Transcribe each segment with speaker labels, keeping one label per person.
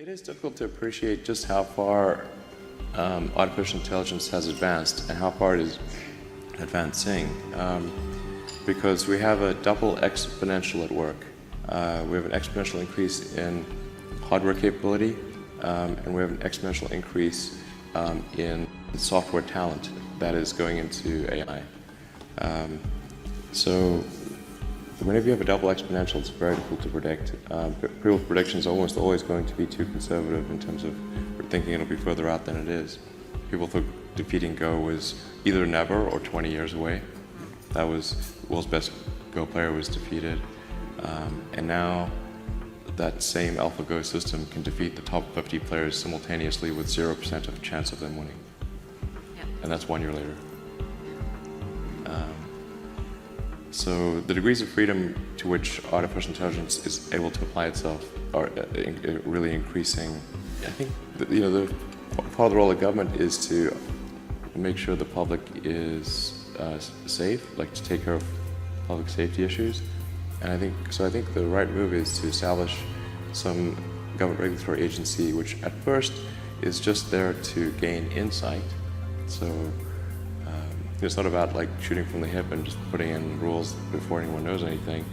Speaker 1: It is difficult to appreciate just how far artificial intelligence has advanced and how far it is advancing, because we have a double exponential at work. We have an exponential increase in hardware capability, and we have an exponential increase in software talent that is going into AI. So whenever you have a double exponential, it's very difficult to predict. People's predictions are almost always going to be too conservative in terms of thinking it'll be further out than it is. People thought defeating Go was either never or 20 years away. That was the world's best Go player was defeated. And now that same AlphaGo system can defeat the top 50 players simultaneously with 0% of a chance of them winning. Yep. And that's 1 year later. So the degrees of freedom to which artificial intelligence is able to apply itself are really increasing. I think the part of the role of government is to make sure the public is safe, like to take care of public safety issues. And I think the right move is to establish some government regulatory agency which at first is just there to gain insight. So it's not about like shooting from the hip and just putting in rules before anyone knows anything,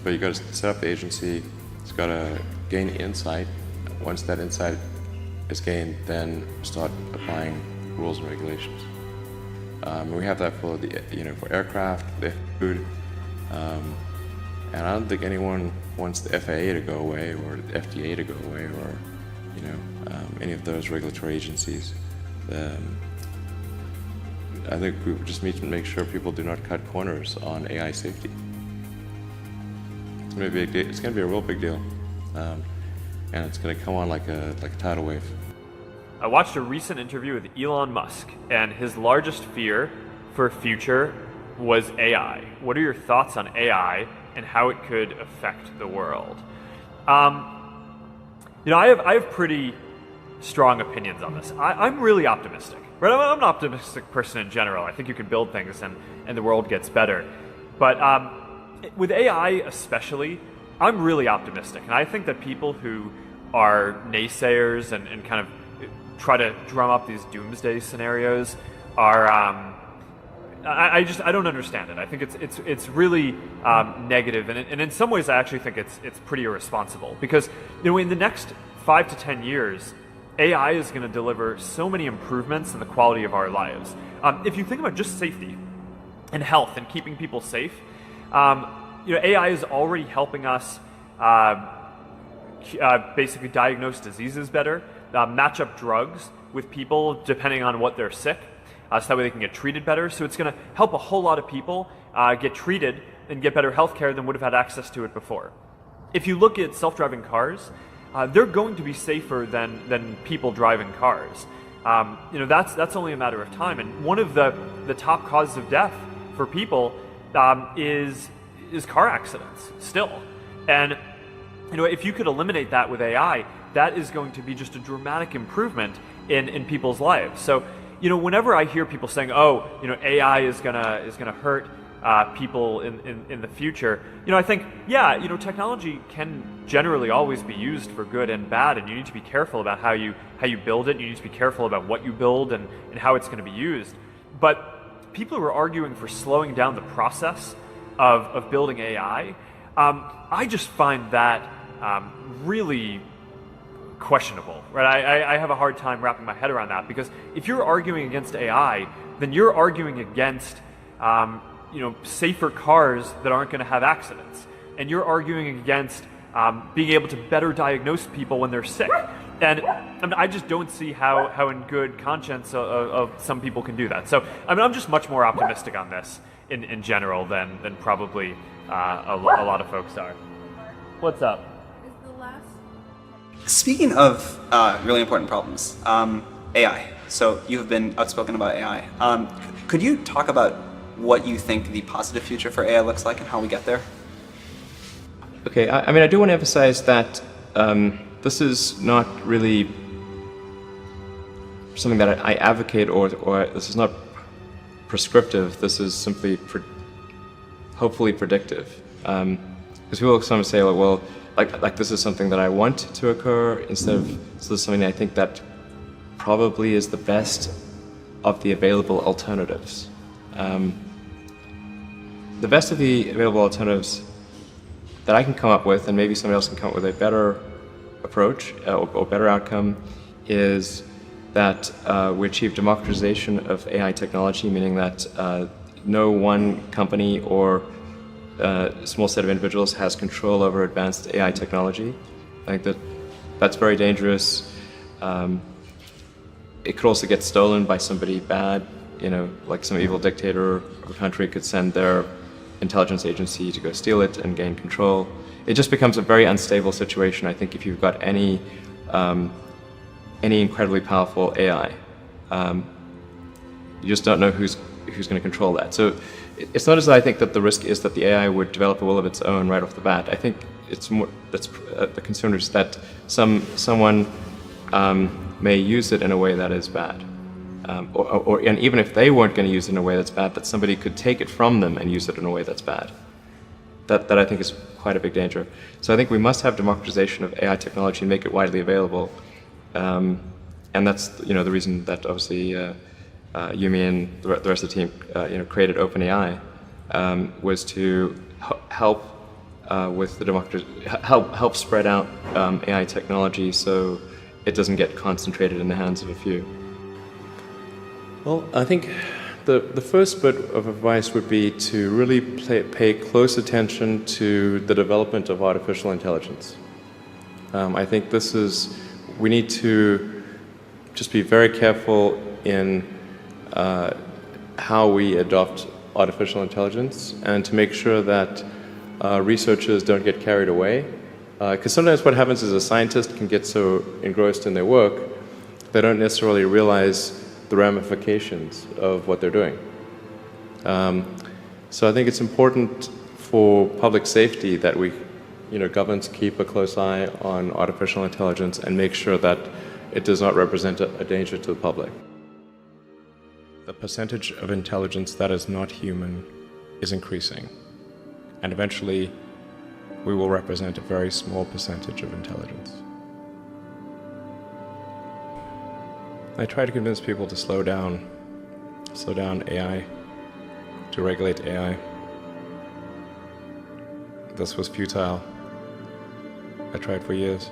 Speaker 1: but you got to set up the agency. It's got to gain insight. Once that insight is gained, then start applying rules and regulations. We have that for the for aircraft, the food, and I don't think anyone wants the FAA to go away or the FDA to go away or any of those regulatory agencies. I think we just need to make sure people do not cut corners on AI safety. It's going to be a real big deal, and it's going to come on like a tidal wave.
Speaker 2: I watched a recent interview with Elon Musk, and his largest fear for future was AI. What are your thoughts on AI and how it could affect the world? I have pretty strong opinions on this. I'm really optimistic. Right? I'm an optimistic person in general. I think you can build things and the world gets better. But with AI especially, I'm really optimistic. And I think that people who are naysayers and kind of try to drum up these doomsday scenarios are, I don't understand it. I think it's really negative. And in some ways, I actually think it's pretty irresponsible. Because in the next 5 to 10 years, AI is going to deliver so many improvements in the quality of our lives. If you think about just safety and health and keeping people safe, AI is already helping us basically diagnose diseases better, match up drugs with people depending on what they're sick, so that way they can get treated better. So it's going to help a whole lot of people get treated and get better health care than would have had access to it before. If you look at self-driving cars, they're going to be safer than people driving cars. That's only a matter of time. And one of the top causes of death for people is car accidents still. And if you could eliminate that with AI, that is going to be just a dramatic improvement in people's lives. So whenever I hear people saying, AI is gonna hurt people in the future, I think, technology can generally always be used for good and bad, and you need to be careful about how you build it. You need to be careful about what you build and how it's going to be used. But people who are arguing for slowing down the process of building AI, I just find that really questionable, right? I have a hard time wrapping my head around that, because if you're arguing against AI, then you're arguing against safer cars that aren't going to have accidents. And you're arguing against being able to better diagnose people when they're sick. And I just don't see how in good conscience of some people can do that. So I'm just much more optimistic on this in general than probably a lot of folks are. What's up?
Speaker 3: Speaking of really important problems, AI. So you have been outspoken about AI. Could you talk about what you think the positive future for AI looks like and how we get there?
Speaker 4: Okay, I do want to emphasize that this is not really something that I advocate, or this is not prescriptive. This is simply hopefully predictive. Because people sometimes say, like this is something that I want to occur, instead of So this is something I think that probably is the best of the available alternatives. The best of the available alternatives that I can come up with, and maybe somebody else can come up with a better approach or better outcome, is that we achieve democratization of AI technology, meaning that no one company or small set of individuals has control over advanced AI technology. I think that's very dangerous. It could also get stolen by somebody bad, like some evil dictator of a country could send their intelligence agency to go steal it and gain control. It just becomes a very unstable situation, I think, if you've got any incredibly powerful AI. You just don't know who's going to control that. So it's not as though I think that the risk is that the AI would develop a will of its own right off the bat. I think it's more that's the concern is that someone may use it in a way that is bad. And even if they weren't going to use it in a way that's bad, that somebody could take it from them and use it in a way that's bad. That I think is quite a big danger. So I think we must have democratization of AI technology and make it widely available. And that's the reason that obviously Yumi and the rest of the team created OpenAI was to help with the help spread out AI technology so it doesn't get concentrated in the hands of a few.
Speaker 1: Well, I think the first bit of advice would be to really pay close attention to the development of artificial intelligence. I think we need to just be very careful in how we adopt artificial intelligence and to make sure that researchers don't get carried away. Because sometimes what happens is a scientist can get so engrossed in their work, they don't necessarily realize the ramifications of what they're doing. So I think it's important for public safety that governments keep a close eye on artificial intelligence and make sure that it does not represent a danger to the public. The percentage of intelligence that is not human is increasing, and eventually we will represent a very small percentage of intelligence. I try to convince people to slow down AI, to regulate AI. This was futile. I tried for years.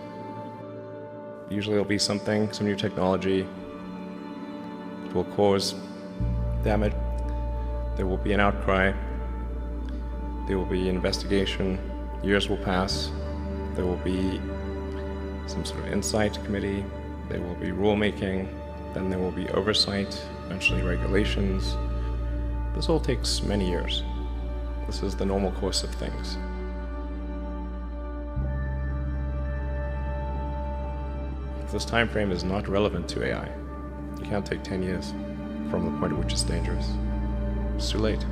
Speaker 1: Usually there'll be some new technology. It will cause damage. There will be an outcry. There will be an investigation. Years will pass. There will be some sort of insight committee. There will be rulemaking. Then there will be oversight, eventually regulations. This all takes many years. This is the normal course of things. This time frame is not relevant to AI. You can't take 10 years from the point at which it's dangerous. It's too late.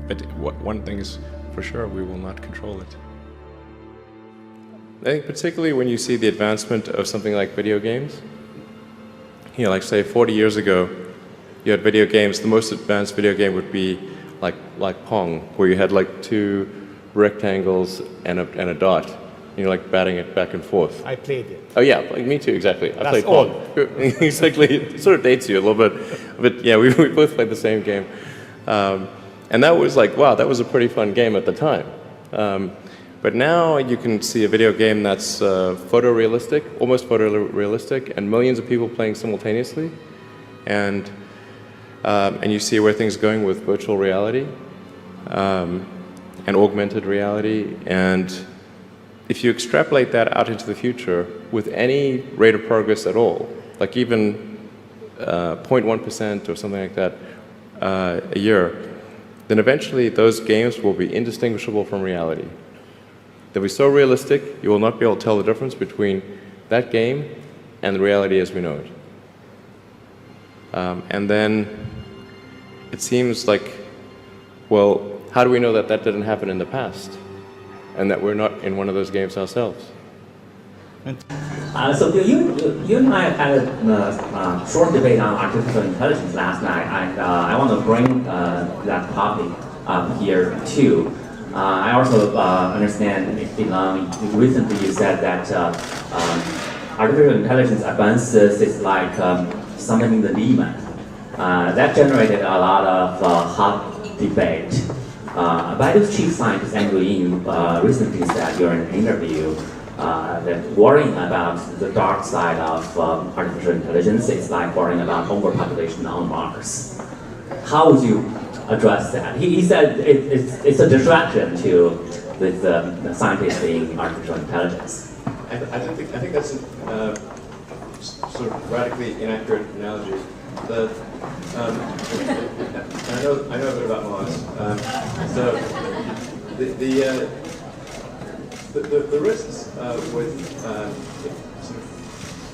Speaker 1: But one thing is for sure, we will not control it. I think particularly when you see the advancement of something like video games, like say 40 years ago, you had video games, the most advanced video game would be like Pong, where you had like two rectangles and a dot, like batting it back and forth.
Speaker 5: I played it.
Speaker 1: Oh yeah, like me too, exactly. I played
Speaker 5: old.
Speaker 1: Pong. Exactly, it sort of dates you a little bit, but yeah, we both played the same game. And that was like, wow, that was a pretty fun game at the time. But now you can see a video game that's photorealistic, almost photorealistic, and millions of people playing simultaneously. And you see where things are going with virtual reality and augmented reality. And if you extrapolate that out into the future with any rate of progress at all, like even 0.1% or something like that a year, then eventually those games will be indistinguishable from reality. They'll be so realistic, you will not be able to tell the difference between that game and the reality as we know it. And then it seems like, well, how do we know that that didn't happen in the past and that we're not in one of those games ourselves?
Speaker 6: So you and I had a short debate on artificial intelligence last night, and I want to bring that topic up here too. I also understand, Elon, recently you said that artificial intelligence advances is like something in the demon. That generated a lot of hot debate. Baidu's chief scientist Andrew Ng recently said during an interview that worrying about the dark side of artificial intelligence is like worrying about overpopulation on Mars. How would you address that? He said it's a distraction with the scientists in artificial intelligence.
Speaker 4: I think that's a sort of radically inaccurate analogy. I know a bit about Mars. So the risks with sort of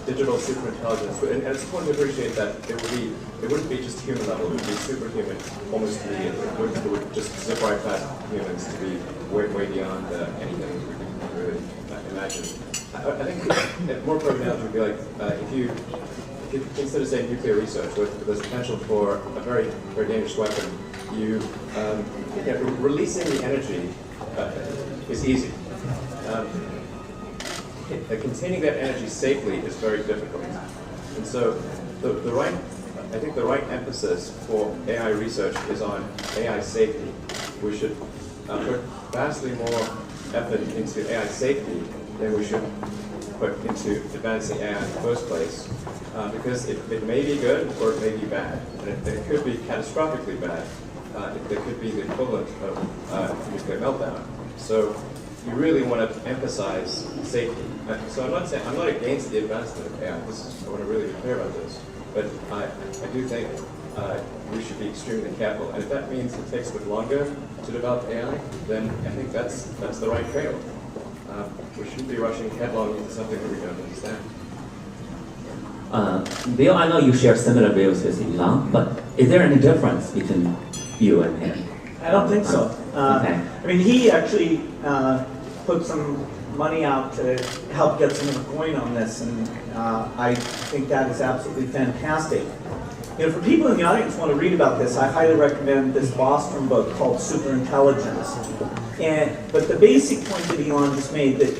Speaker 4: digital superintelligence, and it's important to appreciate that it wouldn't be just human level; it would be superhuman, almost to the it would just zip right past humans to be way beyond anything we can really imagine. I think a more appropriate analogy would be like if you consider, say, nuclear research, with the potential for a very, very dangerous weapon, releasing the energy is easy. Containing that energy safely is very difficult. And so I think the right emphasis for AI research is on AI safety. We should put vastly more effort into AI safety than we should put into advancing AI in the first place, because it may be good or it may be bad, and it could be catastrophically bad. It could be the equivalent of nuclear meltdown. So you really want to emphasize safety. So I'm not against the advancement of AI. I want to really be clear about this, but I do think we should be extremely careful. And if that means it takes a bit longer to develop AI, then I think that's the right trade-off. We shouldn't be rushing headlong into something that we don't understand.
Speaker 6: Bill, I know you share similar views with Elon, but is there any difference between you and him?
Speaker 5: I don't think so.
Speaker 6: Okay.
Speaker 5: I mean, he actually put some money out to help get some of the coin on this, and I think that is absolutely fantastic. You know, for people in the audience who want to read about this, I highly recommend this Boston book called Superintelligence. But the basic point that Elon just made, that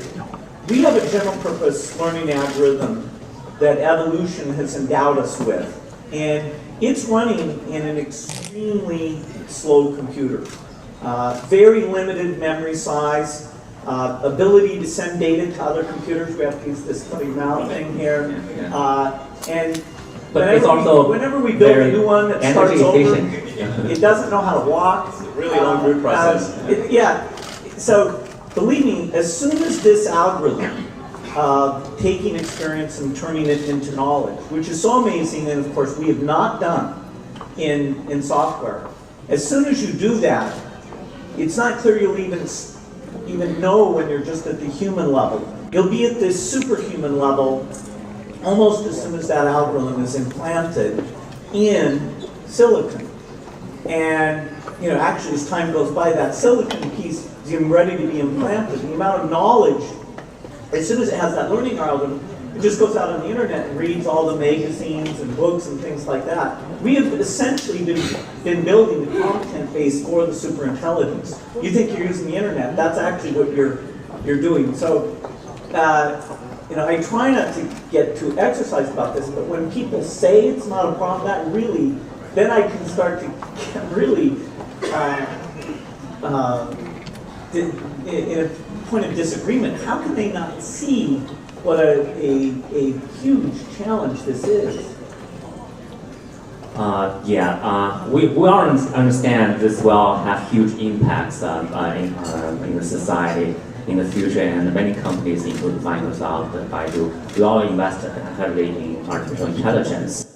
Speaker 5: we have a general purpose learning algorithm that evolution has endowed us with. And it's running in an extremely slow computer. Very limited memory size, ability to send data to other computers. We have to use this cutting mouth thing here.
Speaker 6: But it's also
Speaker 5: whenever we build a new one that starts over, it doesn't know how to walk.
Speaker 4: It's a really long root process.
Speaker 5: So believe me, as soon as this algorithm, taking experience and turning it into knowledge, which is so amazing, and of course we have not done in software. As soon as you do that, it's not clear you'll even know when you're just at the human level. You'll be at this superhuman level almost as soon as that algorithm is implanted in silicon. And you know, actually as time goes by, that silicon piece is even ready to be implanted. The amount of knowledge, as soon as it has that learning algorithm, it just goes out on the internet and reads all the magazines and books and things like that. We have essentially been building the content base for the superintelligence. You think you're using the internet, that's actually what you're doing. So, you know, I try not to get too exercised about this, but when people say it's not a problem, that really, then I can start to get really in a point of disagreement. How can they not see what a huge challenge this is?
Speaker 6: We all understand this will have huge impacts in the society in the future, and many companies, including Microsoft and Baidu, we all invest heavily in artificial intelligence.